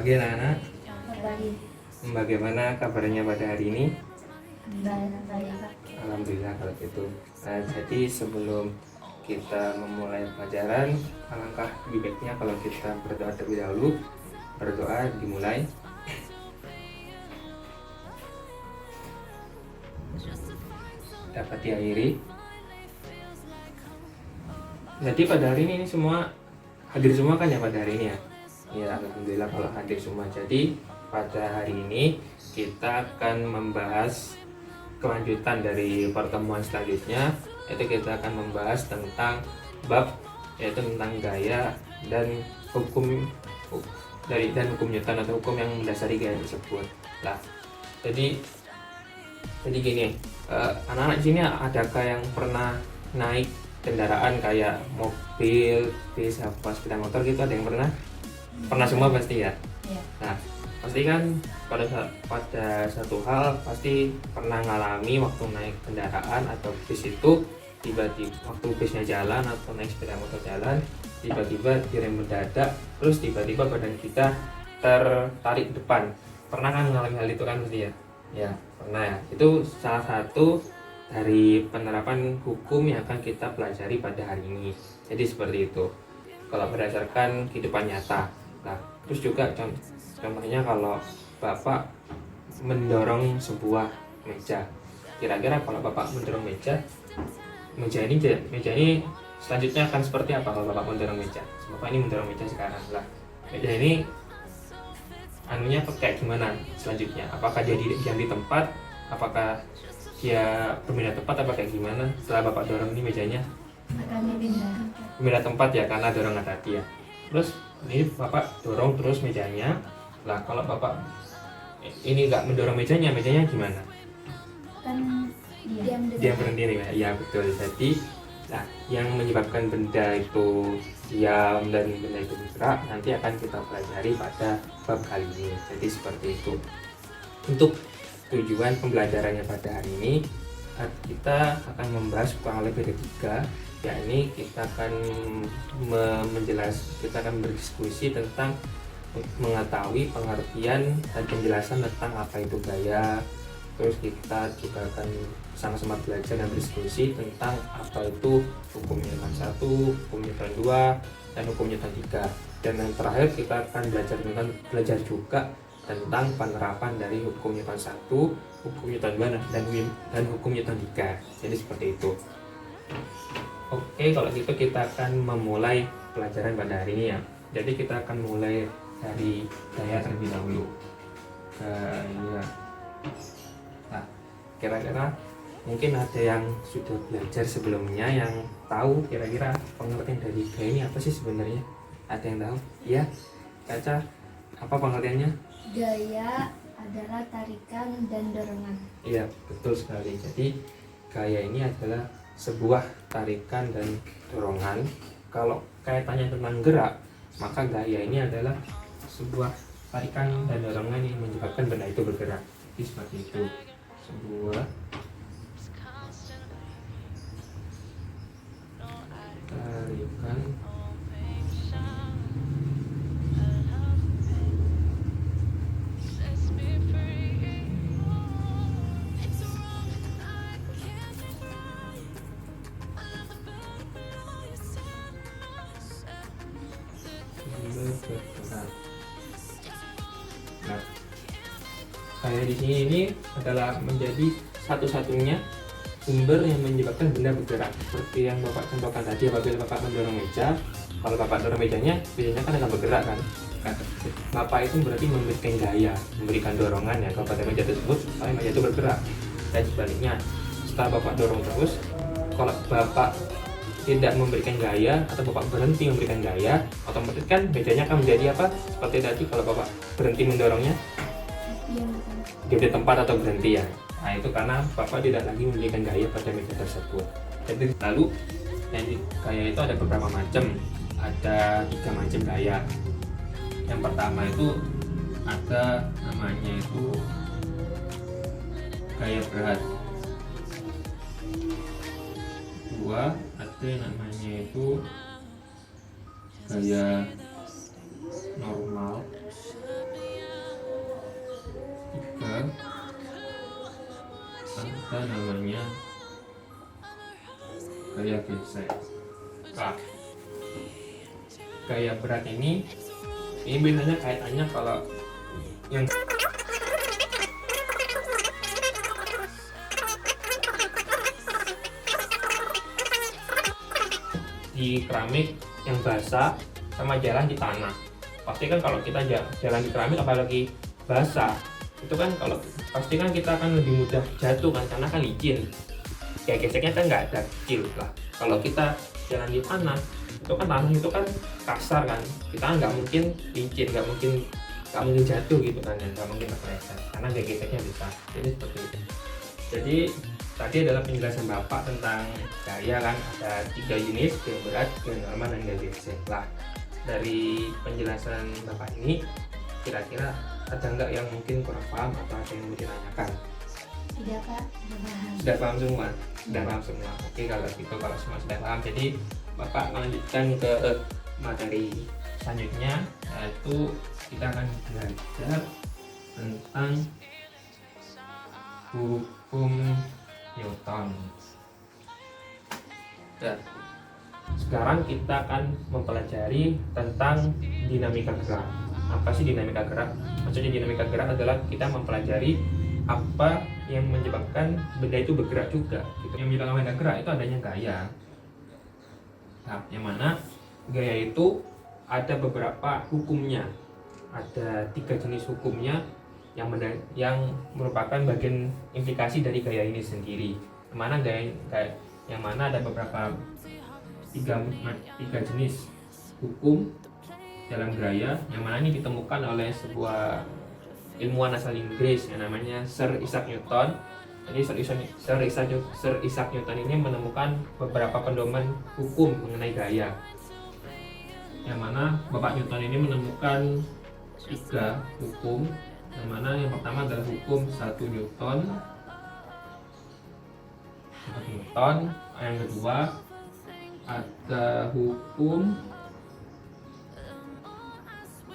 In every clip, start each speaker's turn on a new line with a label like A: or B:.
A: pagi anak-anak.
B: Pagi.
A: Bagaimana kabarnya pada hari ini?
B: Baik.
A: Alhamdulillah kalau gitu. Jadi sebelum kita memulai pelajaran, alangkah lebih baiknya kalau kita berdoa terlebih dahulu. Berdoa dimulai. Dapat diakhiri. Jadi pada hari ini semua hadir semua kan ya pada hari ini ya? Ya alhamdulillah kalau hadir semua. Jadi pada hari ini kita akan membahas kelanjutan dari pertemuan selanjutnya, yaitu kita akan membahas tentang bab, yaitu tentang gaya dan hukum hukum Newton atau hukum yang mendasari gaya tersebut. Nah, jadi gini, anak-anak di sini adakah yang pernah naik kendaraan kayak mobil, bis, apa sepeda motor gitu? Ada yang pernah semua pasti ya?
B: Iya.
A: Nah, pasti kan pada satu hal pasti pernah ngalami waktu naik kendaraan atau bis itu tiba-tiba waktu bisnya jalan atau naik sepeda motor jalan tiba-tiba direm mendadak, terus tiba-tiba badan kita tertarik depan. Pernah kan ngalami hal itu kan pasti ya? Ya, pernah ya. Itu salah satu dari penerapan hukum yang akan kita pelajari pada hari ini. Jadi seperti itu. Kalau berdasarkan kehidupan nyata. Nah, terus juga contohnya kalau Bapak mendorong sebuah meja. Kira-kira kalau Bapak mendorong meja ini selanjutnya akan seperti apa kalau Bapak mendorong meja? Bapak ini mendorong meja sekarang lah. Meja ini anunya kayak gimana selanjutnya? Apakah dia diam di tempat? Apakah dia berpindah tempat apa kayak gimana setelah Bapak dorong ini mejanya?
B: Akan
A: Pindah tempat ya karena dorongan tadi ya. Terus ini Bapak dorong terus mejanya. Lah kalau Bapak ini nggak mendorong mejanya gimana?
B: Kan
A: Dia berhenti ya. Ya betul. Jadi nah, yang menyebabkan benda itu diam dan benda itu bergerak nanti akan kita pelajari pada bab kali ini. Jadi seperti itu. Untuk tujuan pembelajarannya pada hari ini kita akan membahas kurang lebih ada 3, yakni kita akan kita akan berdiskusi tentang mengetahui pengertian dan penjelasan tentang apa itu gaya. Terus kita juga akan sama-sama belajar dan berdiskusi tentang apa itu hukum Newton 1, hukum Newton 2, dan hukum Newton 3. Dan yang terakhir kita akan belajar juga tentang penerapan dari hukum Newton 1, hukum Newton 2, dan hukum Newton 3. Jadi seperti itu. Oke, kalau gitu kita akan memulai pelajaran pada hari ini ya. Jadi kita akan mulai dari gaya terlebih dahulu. Gaya. Nah, kira-kira mungkin ada yang sudah belajar sebelumnya yang tahu kira-kira pengertian dari gaya ini apa sih sebenarnya? Ada yang tahu? Iya? Caca, apa pengertiannya?
B: Gaya adalah tarikan dan dorongan.
A: Iya, betul sekali. Jadi gaya ini adalah sebuah tarikan dan dorongan. Kalau kaitannya tentang gerak, maka gaya ini adalah sebuah tarikan dan dorongan yang menyebabkan benda itu bergerak. Jadi seperti itu. Sebuah tarikan bergerak. Nah, gaya di sini ini adalah menjadi satu-satunya sumber yang menyebabkan benda bergerak. Seperti yang Bapak contohkan tadi, apabila Bapak mendorong meja, kalau Bapak dorong mejanya kan akan bergerak kan? Bapak itu berarti memberikan gaya, memberikan dorongan ya kepada meja tersebut supaya meja itu bergerak. Dan sebaliknya, setelah Bapak dorong terus, kalau Bapak tidak memberikan gaya atau Bapak berhenti memberikan gaya, otomatis kan mejanya akan menjadi apa? Seperti tadi kalau Bapak berhenti mendorongnya, dia di tempat atau berhenti ya. Nah itu karena Bapak tidak lagi memberikan gaya pada meja tersebut. Jadi lalu gaya itu ada beberapa macam. Ada 3 macam gaya. Yang pertama itu ada namanya itu gaya berat. Kedua ada namanya itu gaya normal. ada namanya gaya gesek. Nah, gaya berat ini biasanya kaitannya kalau yang di keramik yang basah sama jalan di tanah. Pasti kan kalau kita jalan di keramik apalagi basah, itu kan kalau pasti kan kita akan lebih mudah jatuh kan karena kan licin. Kayak geseknya kan nggak ada kecil lah. Kalau kita jalan di tanah, itu kan tanah itu kan kasar kan, kita nggak mungkin licin, nggak mungkin jatuh gitu kan, nggak mungkin terpeleset karena gaya geseknya besar. Jadi seperti itu. Jadi tadi adalah penjelasan Bapak tentang gaya kan, ada 3 jenis, gaya berat, gaya normal, dan gaya gesek. Lah, dari penjelasan Bapak ini kira-kira ada nggak yang mungkin kurang paham atau ada yang mau ditanyakan?
B: Tidak Kak, sudah paham.
A: Sudah paham semua? Sudah paham semua. Oke, kalau gitu, kalau semua sudah paham, jadi Bapak melanjutkan ke materi selanjutnya, yaitu kita akan belajar tentang hukum Newton. Dan sekarang kita akan mempelajari tentang dinamika gerak. Apa sih dinamika gerak? Maksudnya dinamika gerak adalah kita mempelajari apa yang menyebabkan benda itu bergerak juga. Gitu. Yang menyebabkan benda gerak itu adanya gaya. Nah, yang mana gaya itu ada beberapa hukumnya. Ada 3 jenis hukumnya yang merupakan bagian implikasi dari gaya ini sendiri. Yang mana ada beberapa tiga jenis hukum dalam gaya, yang mana ini ditemukan oleh sebuah ilmuwan asal Inggris yang namanya Sir Isaac Newton. Jadi Sir Isaac Newton ini menemukan beberapa pedoman hukum mengenai gaya. Yang mana Bapak Newton ini menemukan 3 hukum. Yang mana yang pertama adalah hukum 1 Newton. Yang kedua ada hukum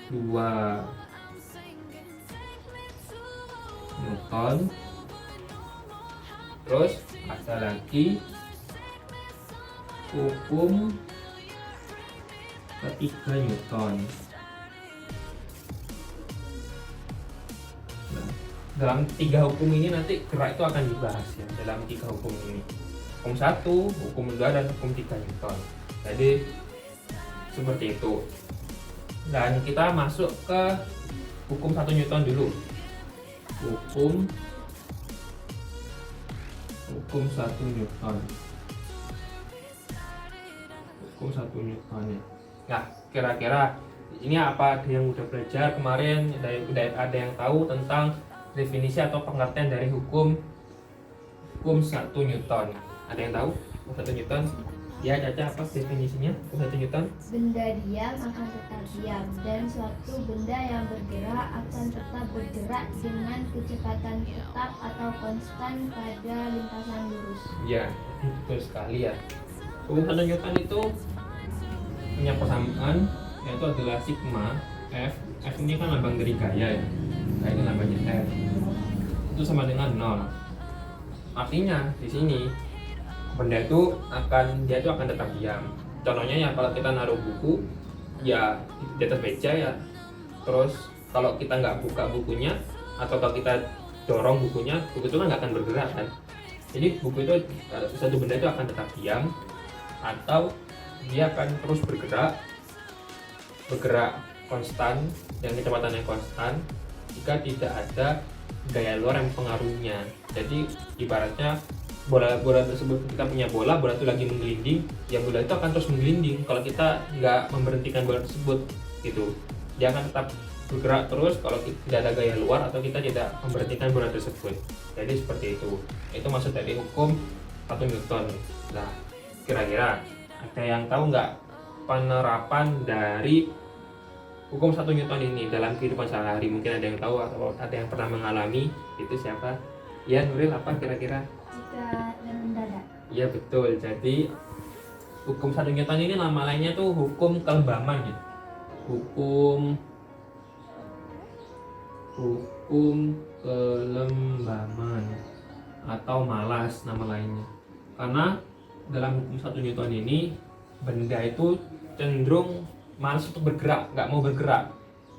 A: 2 Newton. Terus ada lagi hukum ketiga Newton. Dalam 3 hukum ini nanti gerak itu akan dibahas ya, dalam 3 hukum ini. Hukum 1, hukum 2, dan hukum 3 Newton. Jadi seperti itu. Dan kita masuk ke hukum 1 Newton dulu. Hukum 1 Newton. Hukum 1 Newton ya. Nah, kira-kira ini apa ada yang udah belajar kemarin, ada yang tahu tentang definisi atau pengertian dari hukum 1 Newton? Ada yang tahu hukum 1 Newton? Ya, Caca, apa definisinya hukum 1 Newton?
B: Benda diam akan tetap diam, dan suatu benda yang bergerak akan tetap bergerak dengan kecepatan tetap atau konstan pada lintasan lurus.
A: Ya, betul sekali ya. Hukum 1 Newton itu punya persamaan, yaitu adalah sigma F. F ini kan lambang dari gaya ya. Nah, ini lambangnya F. Itu sama dengan 0. Artinya di sini benda itu akan tetap diam. Contohnya ya, kalau kita naruh buku ya di atas meja ya, terus kalau kita nggak buka bukunya atau kalau kita dorong bukunya, buku itu kan nggak akan bergerak kan. Jadi buku itu, satu benda itu akan tetap diam atau dia akan terus bergerak konstan dengan kecepatan yang konstan jika tidak ada gaya luar yang mempengaruhinya. Jadi ibaratnya bola tersebut, kita punya bola itu lagi menggelinding, ya bola itu akan terus menggelinding kalau kita nggak memberhentikan bola tersebut gitu. Dia akan tetap bergerak terus kalau tidak ada gaya luar atau kita tidak memberhentikan bola tersebut. Jadi seperti itu. Itu maksud dari hukum 1 Newton. Nah, kira-kira ada yang tahu nggak penerapan dari hukum 1 Newton ini dalam kehidupan sehari-hari? Mungkin ada yang tahu atau ada yang pernah mengalami. Itu siapa? Ya, Nuril, apa kira-kira?
B: Jika rem mendadak.
A: Iya, betul. Jadi hukum 1 Newton ini nama lainnya tuh hukum kelembaman ya. Hukum kelembaman. atau malas nama lainnya. Karena dalam hukum 1 Newton ini benda itu cenderung malas untuk bergerak, nggak mau bergerak.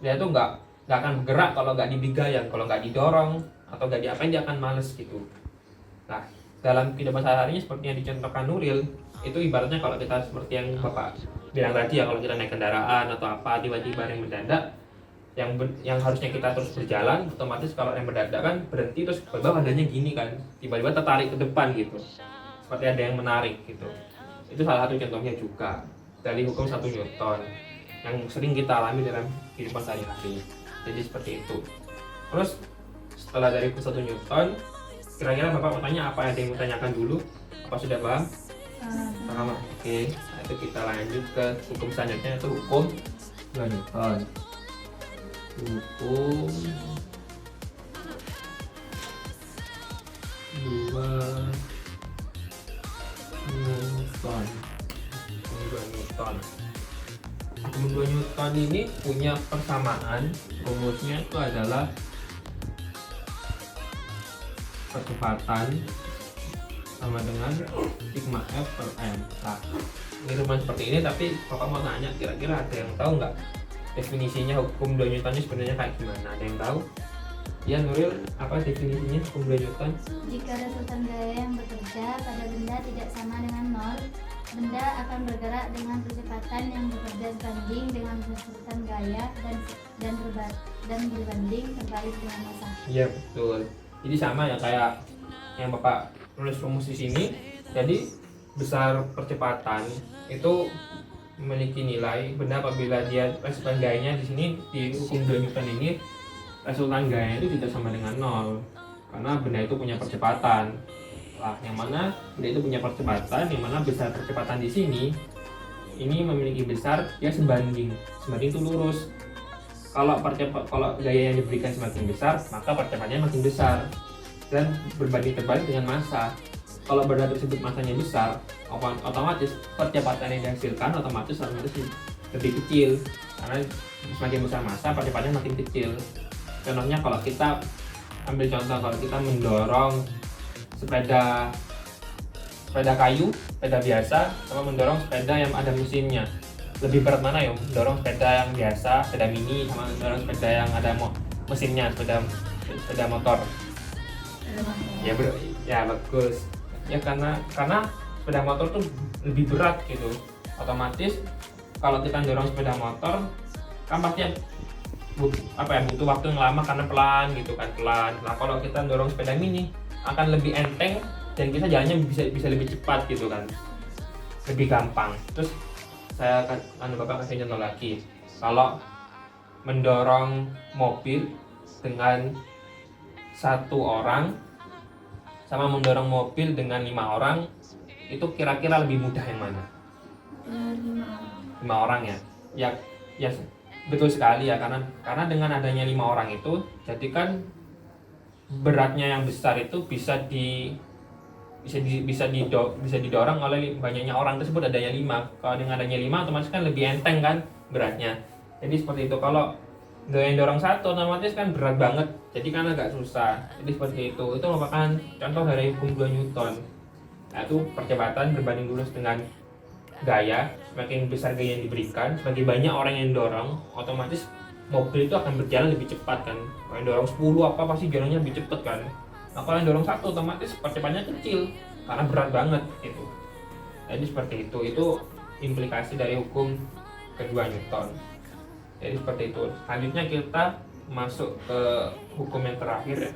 A: Dia itu nggak akan bergerak kalau nggak diberi gaya, kalau nggak didorong atau nggak diapain dia akan males gitu. Nah, dalam kehidupan sehari-hari seperti yang dicontohkan Nuril, itu ibaratnya kalau kita seperti yang Bapak bilang tadi ya, kalau kita naik kendaraan atau apa tiba-tiba yang mendadak, yang harusnya kita terus berjalan, otomatis kalau yang mendadak kan berhenti terus tiba-tiba badannya gini kan, tiba-tiba tertarik ke depan gitu, seperti ada yang menarik gitu. Itu salah satu contohnya juga dari hukum 1 Newton yang sering kita alami dalam kehidupan sehari-hari. Jadi seperti itu. Terus setelah dari hukum 1 Newton, kira-kira Bapak mau tanya apa, ada yang mau tanyakan dulu? Apa sudah paham? Paham. Oke. Nah, itu kita lanjut ke hukum selanjutnya, itu hukum 2 Newton. Hukum 2 Newton. Hukum 2 Newton ini punya persamaan, rumusnya itu adalah percepatan sama dengan sigma F per M. Nah, ini rumus seperti ini, tapi Bapak mau nanya, kira-kira ada yang tahu nggak definisinya hukum 2 Newton ini sebenarnya kayak gimana? Ada yang tahu? Ya, Nuril, apa definisinya hukum 2 Newton?
B: Jika resultan gaya yang bekerja pada benda tidak sama dengan nol, benda akan bergerak dengan kecepatan yang bekerja sebanding dengan resultan gaya dan berbanding terbalik dengan massa.
A: Iya, betul. Jadi sama ya kayak yang Bapak nulis rumus di sini. Jadi besar percepatan itu memiliki nilai benda apabila dia resultan gayanya di sini di hukum 2 Newton ini, resultan gayanya itu tidak sama dengan nol karena benda itu punya percepatan. Lah, yang mana benda itu punya percepatan, yang mana besar percepatan di sini ini memiliki besar, dia sebanding itu lurus. Kalau gaya yang diberikan semakin besar, maka percepatannya makin besar dan berbanding terbalik dengan massa. Kalau benda tersebut massanya besar, otomatis percepatan yang dihasilkan otomatis lebih kecil karena semakin besar massa, percepatannya makin kecil. Contohnya kalau kita ambil contoh, kalau kita mendorong sepeda kayu, sepeda biasa, sama mendorong sepeda yang ada mesinnya, lebih berat mana ya? Mendorong sepeda yang biasa, sepeda mini, sama mendorong sepeda yang ada mesinnya, sepeda motor. Ya bagus. Ya karena sepeda motor tuh lebih berat gitu. Otomatis kalau kita dorong sepeda motor kan pasti butuh waktu yang lama karena pelan gitu kan, pelan. Nah, kalau kita dorong sepeda mini akan lebih enteng dan kita jalannya bisa lebih cepat gitu kan, lebih gampang. Terus saya akan Bapak kasih contoh lagi, kalau mendorong mobil dengan 1 orang sama mendorong mobil dengan 5 orang, itu kira-kira lebih mudah yang mana? 5 orang ya betul sekali ya, karena dengan adanya 5 orang itu jadi kan beratnya yang besar itu bisa didorong oleh banyaknya orang tersebut, adanya 5. Kalau dengan adanya 5 otomatis kan lebih enteng kan beratnya. Jadi seperti itu. Kalau yang dorong 1 otomatis kan berat banget, jadi kan agak susah. Jadi seperti itu merupakan contoh dari hukum 2 Newton. Nah, itu percepatan berbanding lurus dengan gaya. Semakin besar gaya yang diberikan, semakin banyak orang yang dorong, otomatis mobil itu akan berjalan lebih cepat kan. Kalau yang dorong 10 pasti jalannya lebih cepat kan. Nah, kalau yang dorong 1 otomatis percepatannya kecil karena berat banget gitu. Jadi seperti itu implikasi dari hukum kedua Newton. Jadi seperti itu. Selanjutnya kita masuk ke hukum yang terakhir ya.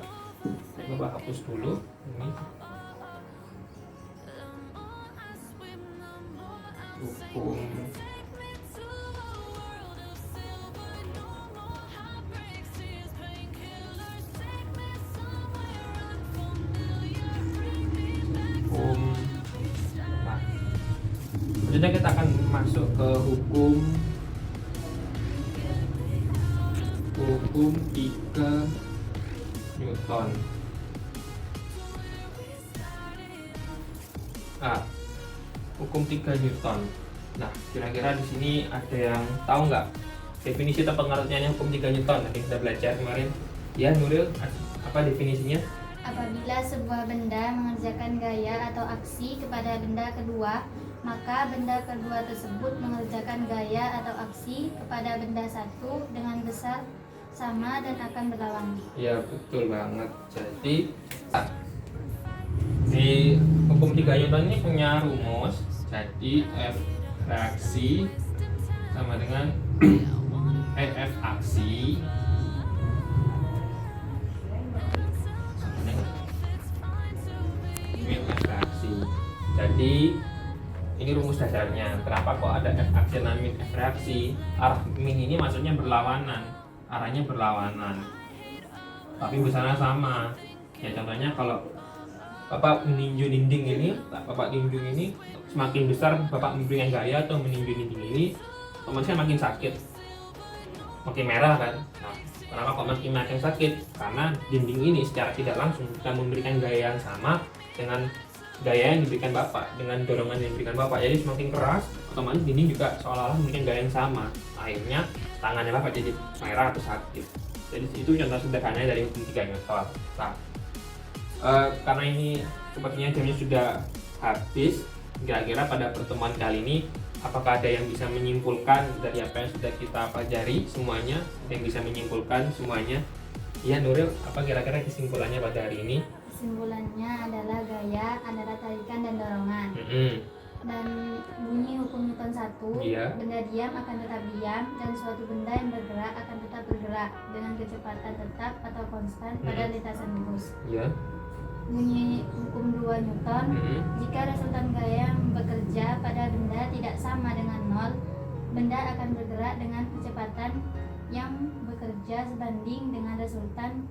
A: Coba hapus dulu ini. Hukum selanjutnya kita akan masuk ke hukum 3 Newton. Hukum 3 Newton. Nah, kira-kira di sini ada yang tahu nggak definisi atau pengertiannya hukum 3 Newton? Nanti kita belajar kemarin. Ya, Nuril, apa definisinya?
B: Apabila sebuah benda mengerjakan gaya atau aksi kepada benda kedua, maka benda kedua tersebut mengerjakan gaya atau aksi kepada benda satu dengan besar sama dan akan berlawanan.
A: Ya, betul banget. Jadi di hukum 3 Newton ini punya rumus. Jadi F reaksi sama dengan F aksi min F reaksi. Jadi ini rumus dasarnya. Kenapa kok ada F aksi dan min F reaksi? Arah min ini maksudnya berlawanan, arahnya berlawanan, tapi besarnya sama. Ya contohnya kalau Bapak meninju dinding ini, Bapak tinju ini semakin besar Bapak memberikan gaya atau meninju dinding ini, otomatis makin sakit, makin merah kan. Nah, kenapa kok makin sakit? Karena dinding ini secara tidak langsung kita memberikan gaya yang sama dengan gaya yang diberikan Bapak, dengan dorongan yang diberikan Bapak. Jadi semakin keras, otomatis dinding juga seolah-olah memberikan gaya yang sama. Akhirnya tangannya Bapak jadi merah atau sakit. Jadi itu contoh sederhana dari hukum 3 Newton. Nah, karena ini sepertinya jamnya sudah habis, kira-kira pada pertemuan kali ini apakah ada yang bisa menyimpulkan dari apa yang sudah kita pelajari semuanya? Ada yang bisa menyimpulkan semuanya? Iya Nuril, apa kira-kira kesimpulannya pada hari ini?
B: Kesimpulannya adalah gaya antara tarikan dan dorongan. Dan bunyi hukum Newton 1,
A: Iya.
B: benda diam akan tetap diam dan suatu benda yang bergerak akan tetap bergerak dengan kecepatan tetap atau konstan pada lintasan lurus.
A: Iya.
B: Bunyi hukum 2 Newton, jika resultan gaya yang bekerja pada benda tidak sama dengan nol, benda akan bergerak dengan kecepatan yang bekerja sebanding dengan resultan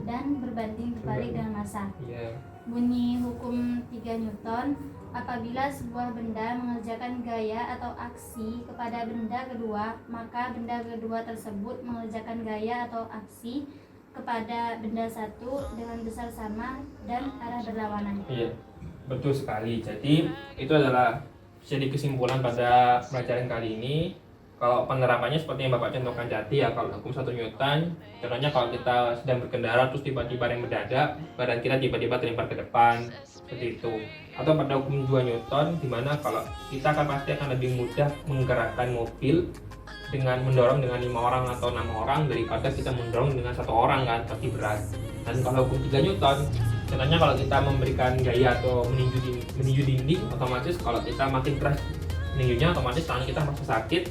B: dan berbanding terbalik dengan massa.
A: Iya.
B: Bunyi hukum 3 Newton, apabila sebuah benda mengerjakan gaya atau aksi kepada benda kedua, maka benda kedua tersebut mengerjakan gaya atau aksi kepada benda satu dengan besar sama dan arah berlawanan.
A: Iya, betul sekali. Jadi itu adalah jadi kesimpulan pada pelajaran kali ini. Kalau penerapannya seperti yang Bapak contohkan tadi ya, kalau hukum 1 Newton, contohnya kalau kita sedang berkendara terus tiba-tiba rem mendadak, badan kita tiba-tiba terlempar ke depan, seperti itu. Atau pada hukum 2 Newton, di mana kalau kita pasti akan lebih mudah menggerakkan mobil dengan mendorong dengan 5 orang atau 6 orang daripada kita mendorong dengan 1 orang kan, pasti berat. Dan kalau hukum 3 Newton, contohnya kalau kita memberikan gaya atau meninju dinding, otomatis kalau kita makin keras meninjunya, otomatis tangan kita masih sakit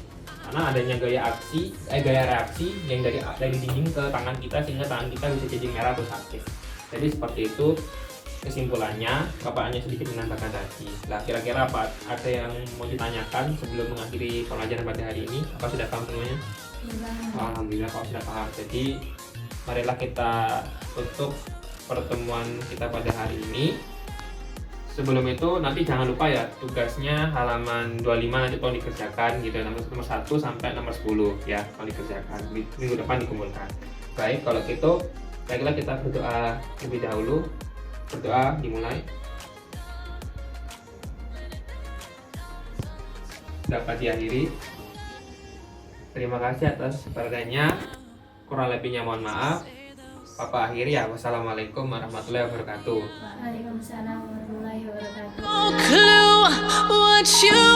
A: karena adanya gaya reaksi yang dari dinding ke tangan kita, sehingga tangan kita bisa jadi merah atau sakit. Jadi seperti itu kesimpulannya. Bapak hanya sedikit menambahkan tadi. Nah, kira-kira apa ada yang mau ditanyakan sebelum mengakhiri pelajaran pada hari ini? Apa sudah paham semuanya? Alhamdulillah kalau sudah paham. Jadi marilah kita tutup pertemuan kita pada hari ini. Sebelum itu nanti jangan lupa ya, tugasnya halaman 25 nanti tolong dikerjakan gitu, nomor 1 sampai nomor 10 ya, tolong dikerjakan. Minggu depan dikumpulkan. Baik, kalau gitu baiklah kita berdoa lebih dahulu. Berdoa dimulai. Dapat diakhiri. Terima kasih atas perhatiannya. Kurang lebihnya mohon maaf. Papa akhiri ya. Wassalamualaikum warahmatullahi wabarakatuh.
B: Waalaikumsalam warahmatullahi wabarakatuh.
C: No clue what you